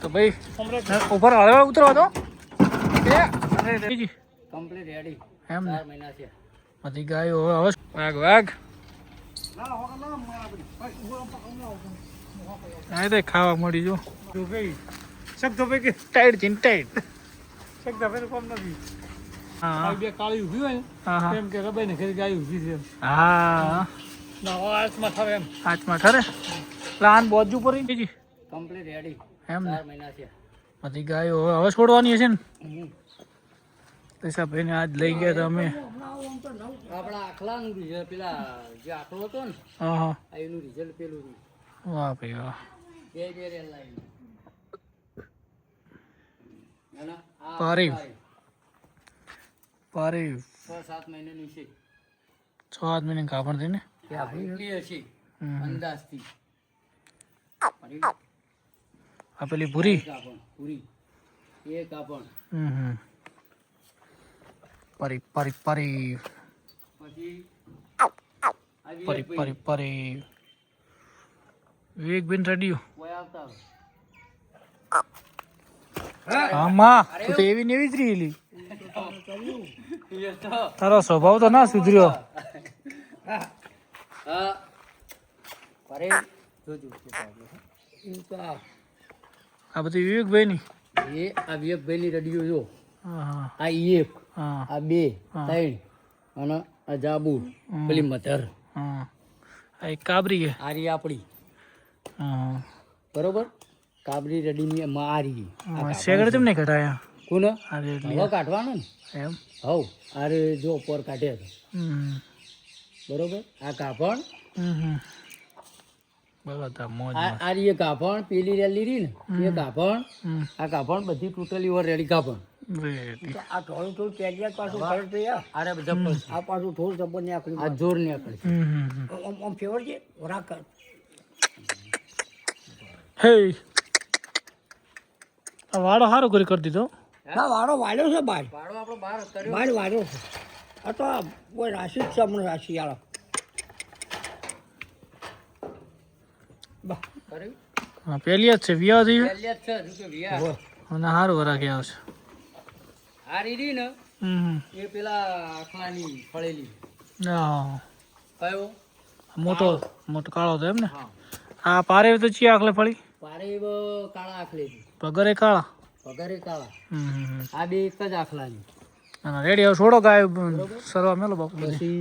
તો ભાઈ ઉપર હળવા ઉતરવા દો કમ્પ્લીટ રેડી એમ 4 મહિના છે બધી ગાયો હવે વાઘ વાઘ આ તો ખાવા મળી જો શકતો ભાઈ કે ટાઈટ ચીન ટાઈટ શકતા ભાઈ કોમ નથી હા બે કાળી ઊભી હોય ને હા એમ કે રબાઈ ને ઘરે ગાય ઊભી છે હા આસમાં થવે એમ હાથમાં ઠરે પ્લાન બોજુ પર બીજી કમ્પ્લીટ રેડી એમ 4 મહિના છે બધી ગાયો હવે છોડવાની હશે ને પૈસા ભાઈને આજ લઈ ગયા હતા અમે આપણા આખલાનું રિઝલ્ટ પેલા જે આખલો હતો ને હા હા એનું રિઝલ્ટ પેલું વાહ ભાઈ વાહ બે રેલ લાઈન અને આ પારી પારી 6-7 મહિનાની છે 6 મહિને કાપણ થઈને એટલી હશે અંદાજથી આ પેલી પૂરી કાપણ પૂરી એ કાપણ પરી પરી પરી પછી પરી પરી પરી વિવેક બેન રેડિયો કોઈ આવતા આમાં તું તો એવી ને એવી જ રહેલી તારો સ્વભાવ તો ના સુધર્યો હા અરે જોજો આ બધી વિવેકભાઈ ની એ આ વિવેકભાઈની રેડિયો જો હા હા આ એક હા આ 2 3 અને આ જાબુ પેલી મધર હા આ એક કાબરી છે આરી આપણી હા બરોબર કાબરી રેડીની મારી શેગડ તમને ઘટાયા કોને આ રેડલી હવે કાઢવાનો ને એમ હવ આરે જો પર કાઢે છે હમ બરોબર આ કાપણ બરાબર મોજ આરી એ કાપણ પેલી રેલી રી ને એ કાપણ આ કાપણ બધી ટોટલી ઓવર રેડી કાપણ આ થોડું થોડું પેગિયા પાછું ફરક થઈ અરે જબ્બર આ પાછું થોડું જબ્બર ને આખરી આ જોર ને આખરી આમ ફેવર છે ઓરા કર હે આ વાળો સારો કરી દીધો ના વાળો વાળ્યો છે બાર વાળો આપણો બહાર કર્યો બાર વાળ્યો છે આ તો કોઈ રાશિ જ છે હમણાં રાશિ વાળો કર્યું હા પેલી જ છે વિયા થઈ પહેલી જ છે જો કે વિયા અને સારું વરાકી આવશે આ રીડી ને એ પેલા આખલાની ફળેલી હા કયો મોટો મોટો કાળો હતો એમ ને હા આ પારે તો ચી આખલે ફળી પારે કાળા આખલેલી પગરે કાળા વગરે કાળા આ બે એક જ આખલાની અને રેડી હવે છોડો ગાય સરવા મેલો બાપુ બધી પછી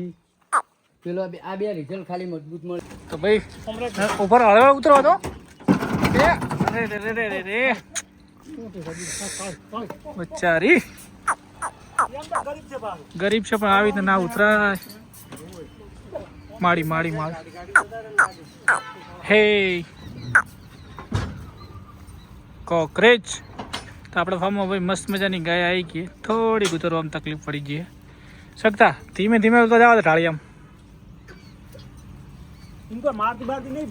પેલો આ બે રિઝલ્ટ ખાલી મજબૂત મળે તો ભાઈ ઉપર હળવા ઉતરવા દો રે રે રે રે રે બચારી ગરીબ છે પણ આવી રીતે ના ઉતરાય માડી માડી માડી હે કોકરેજ તો આપણે ફાર્મમાં ભાઈ મસ્ત મજાની ગાય આવી ગઈ થોડીક ઉતરવામાં તકલીફ પડી ગઈ શકતા ધીમે ધીમે તો જવા દે ઢાળી આમ ઇનકો મારતી બારતી નહીં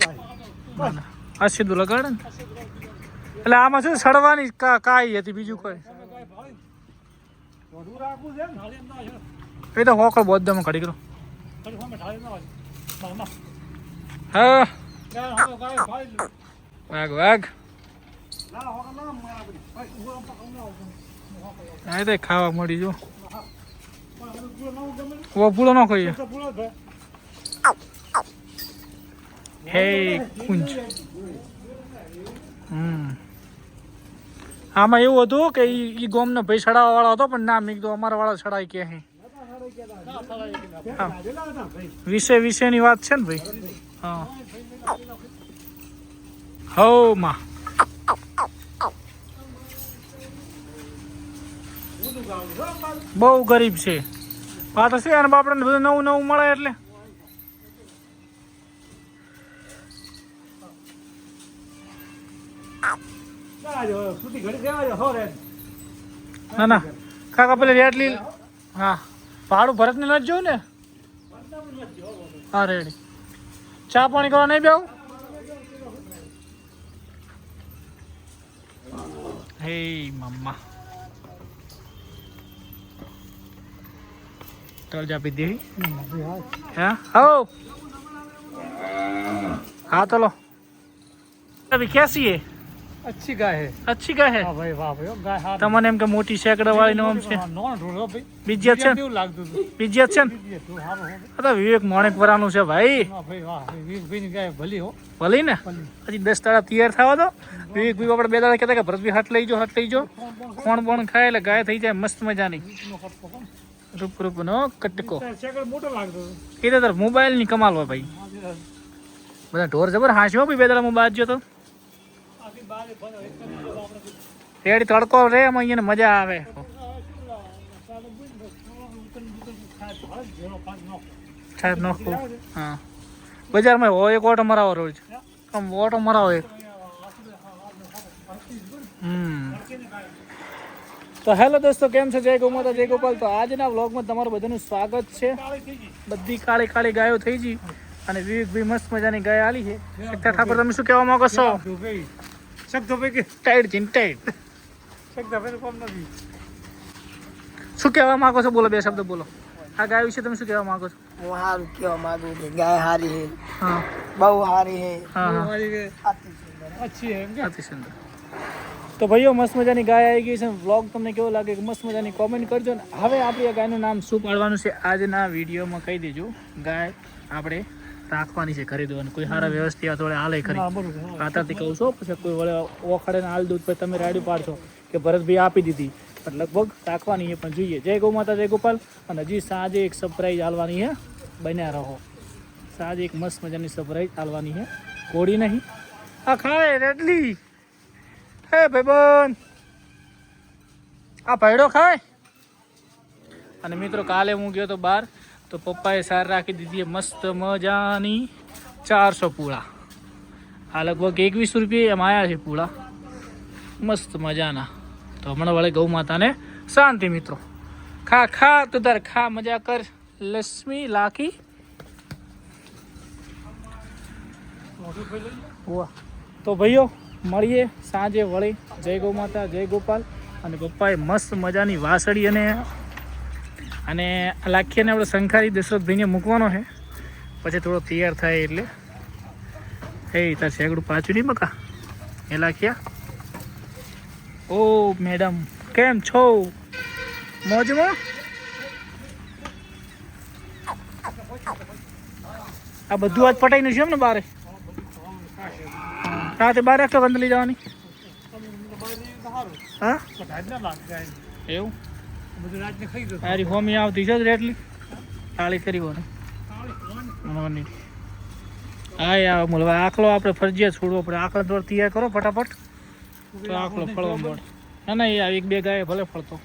ભાઈ આ સીધું લગાડે ને એટલે આમાં શું સડવાની કાઈ હતી બીજું કોઈ વધુ રાખવું છે ને હાલી એમ ના છે એ તો હોકળ બોધમાં ઘડી કરો ખાલી સામે ઢાળી ના હોય મામા હા ગાય હવે ગાય ભાઈ વાઘ વાઘ ના હોકા ના મારા બધી ભાઈ ઉભો પકડ ના આવ આ તો ખાવા મળી જો પણ પૂરો ના ગમે ઓ પૂળો ન ખાઈએ તો પૂરો ભાઈ હે કુંજ આમાં એવું હતું કે ઈ ગોમનો ભાઈ સડાવવા વાળો હતો પણ ના મેં કીધું અમારા વાળા સડાય કે અહીં વિષયની વાત છે ને ભાઈ હા હો માં બહુ ગરીબ છે પાછો છે અને બાપડાને બધું નવું નવું મળે એટલે સુટી ઘડી દેવા દે હો રે ના ના કાકા પેલી રેડલી હા ભાડું ભરતને નથી જોયું ને હા રેડી ચા પાણી કરવા નહીં બેવું હે મમ્મા ચાલ જા પી દેવી હા હો હા ચલો अभी कैसी है अच्छी गाय है अच्छी गाય હે हाँ भाई वाह भाई गाय हार તમને એમ કે મોટી સેકડા વાળી નો આમ છે नॉन ढोलो भाई બીજી જ છે ને? કેવું લાગતું હતું બીજી જ છે ને? બીજી હતું હારું હો આ તો વિવેક માણેકવરાનું છે ભાઈ વાહ ભાઈ વાહ વીસ ની ગાય ભલી હો ભલી ને ભલી હજી 10 દાડા તૈયાર થવા દો વિવેક ભાઈ આપણે 2 દાડા કહેતા કે ભરતભાઈ હાથ લઈ જો કોણ બોણ ખાય એટલે ગાય થઈ જાય મસ્ત મજાની રૂપ નો કટકો સેકન્ડ મોટો લાગતો હતો એ તો તાર મોબાઈલ ની કમાલ હોય ભાઈ બધા ઢોર જબર હાંસ્યો ભાઈ 2 દાડા હું બાજ્યો તો આખી બારે ભલે એક જ આપણે રેડી તડકો રે એમાં અહીંયા મજા આવે સાહેબ નાખો હા બજારમાં હોય એક ઓટો મરાવો રોજ આમ ઓટો મરાવો એક તો હેલો દોસ્તો કેમ છે જય ગૌ માતા જય ગોપાલ તો આજના વ્લોગમાં તમારું બધાનું સ્વાગત છે બધી કાળી કાળી ગાયો થઈ ગઈ અને વિવેકભાઈ મસ્ત મજાની ગાય આલી છે શકતા ઠાકોર તમે શું કહેવા માંગો છો શકતો ભાઈ કે ટાઈટ છે ટાઈટ શકતા ભાઈ કોમ નથી શું કહેવા માંગો છો બોલો બે શબ્દ બોલો આ ગાય વિશે તમે શું કહેવા માંગો છો હું સારું કહેવા માંગુ છું ગાય સારી છે હા બહુ સારી છે હા હા हमारी अच्छी है क्या અતિ સુંદર તો ભાઈઓ મસ્ત મજાની ગાય આવી ગઈ છે વ્લોગ તમને કેવો લાગે કે મસ્ત મજાની કોમેન્ટ કરજો ને હવે આપણી આ ગાયનું નામ શું પાડવાનું છે આજના વિડીયોમાં કહી દેજો ગાય આપણે રાખવાની છે ખરીદવાની કોઈ સારા વ્યવસ્થિત થોડે હાલે ખરી हाँ बरोबर કાતરથી કહું છો પછી કોઈ વળે ઓખડે હાલ દૂધ પછી તમે રાડ્યું પાડશો કે ભરતભાઈ આપી દીધી પણ લગભગ રાખવાની છે પણ જોઈએ જય ગૌ માતા જય ગોપાલ અને હજી સાંજે એક સરપ્રાઈઝ હાલવાની છે બન્યા રહો સાંજે એક મસ્ત મજાની સરપ્રાઈઝ હાલવાની છે કોડી નહીં આ ખાય રેડલી હે ભાઈબંધ આ ભૈડો ખાય અને મિત્રો કાલે હું ગયો તો બહાર તો પપ્પાએ સાર રાખી દીધી મસ્ત મજાની 400 પૂળા આ લગભગ 21 રૂપિયા એમ આવ્યા છે પૂળા મસ્ત મજાના તો હમણાં વળે ગૌ માતાને શાંતિ મિત્રો ખા ખા તું તાર ખા મજા કર લક્ષ્મી લાખી વાહ તો ભાઈઓ મળીએ સાંજે વળી જય ગૌ માતા જય ગોપાલ અને પપ્પાએ મસ્ત મજાની વાસળી અને લાખીને આપણે શંખારી દશરથભાઈને મૂકવાનો છે પછી થોડો તૈયાર થાય એટલે હે તાર સેગડું પાછું નહીં બકા એ લાખ્યા ઓ મેડમ કેમ છો મોજમાં આ બધું આજ પટાઈને છે એમ ને બારે રાતે બાર રાખતો બંધ લઈ જવાની હા એવું બધું રાત ને ખાઈ દો તારી હોમી આવતી છે જ રેટલી તાળી કરી હોય હા યાર હવે આખલો આપણે ફરજિયાત છોડવો પડે આખલા દોડ તૈયાર કરો ફટાફટ તો આખલો ફળવા મળે ના ના યાર એક બે ગાય ભલે ફળતો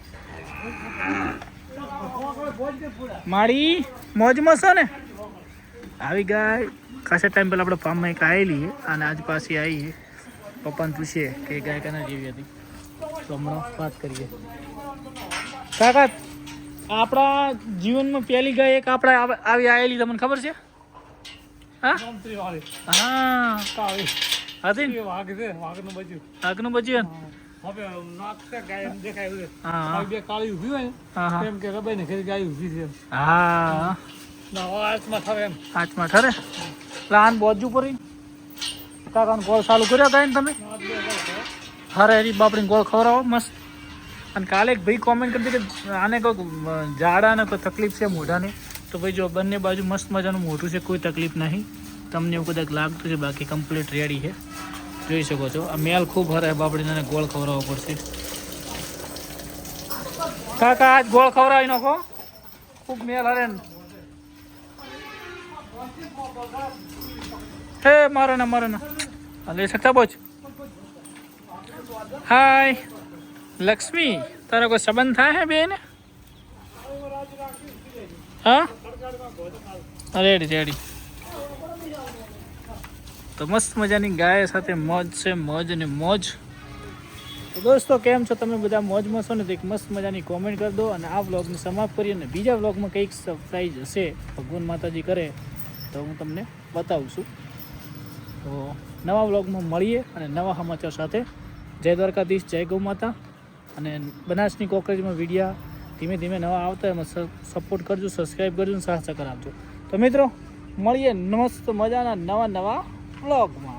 મારી મોજમાં છે ને આવી ગાય ખાસા ટાઈમ પહેલાં આપણે ફાર્મમાં એક આવેલી છે અને આજ પાછી આવી છે પપ્પાને પૂછીએ કે ગાય કેના જેવી હતી તો હમણાં વાત કરીએ કાકા આપણા જીવનમાં પહેલી ગાય એક આપણે આવી આવેલી તમને ખબર છે હા મંત્રી વાળી હા કાળી હતી ને વાઘ છે વાઘનું બચ્યું આગનું બચ્યું હવે નાક છે ગાય એમ દેખાય છે હા આ બે કાળી ઊભી હોય ને હા હા એમ કે રબાઈ ને ઘરે ગાય ઊભી છે એમ હા ના હાથમાં થાવે એમ પાંચમાં ઠરે પ્લાન બોજુ પડી કાકાનો ગોળ ચાલુ કર્યો ગાય ને તમે હરે હરી બાપડીને ગોળ ખવડાવો મસ્ત અને કાલે એક ભાઈ કોમેન્ટ કરી હતી કે આને કોઈક ઝાડાને કોઈ તકલીફ છે મોઢાને તો ભાઈ જો બંને બાજુ મસ્ત મજાનું મોઢું છે કોઈ તકલીફ નહીં તમને એવું કદાચ લાગતું છે બાકી કમ્પ્લીટ રેડી છે જોઈ શકો છો આ મેલ ખૂબ હરે બાપડીને ગોળ ખવડાવવો પડશે કાકા આજ ગોળ ખવડાવી નાખો ખૂબ મેલ હરે ને હે મારો ને લઈ શકતા બોજ હાય લક્ષ્મી તારો કોઈ સંબંધ થાય હે બેન હા રેડી રેડી તો મસ્ત મજાની ગાય સાથે મોજ છે મોજ ને મોજ તો દોસ્તો કેમ છો તમે બધા મોજમાં છો ને તો એક મસ્ત મજાની કોમેન્ટ કરી દો અને આ વ્લોગને સમાપ્ત કરીએ અને બીજા વ્લોગમાં કંઈક સરપ્રાઈઝ હશે ભગવાન માતાજી કરે તો હું તમને બતાવું છું તો નવા વ્લોગમાં મળીએ અને નવા સમાચાર સાથે જય દ્વારકાધીશ જય ગૌ માતા અને બનાસની કોકરેજમાં વિડીયા ધીમે ધીમે નવા આવતા એમાં સપોર્ટ કરજો સબસ્ક્રાઈબ કરજો અને સાથ સહકાર આપજો તો મિત્રો મળીએ મસ્ત મજાના નવા વ્લોગમાં.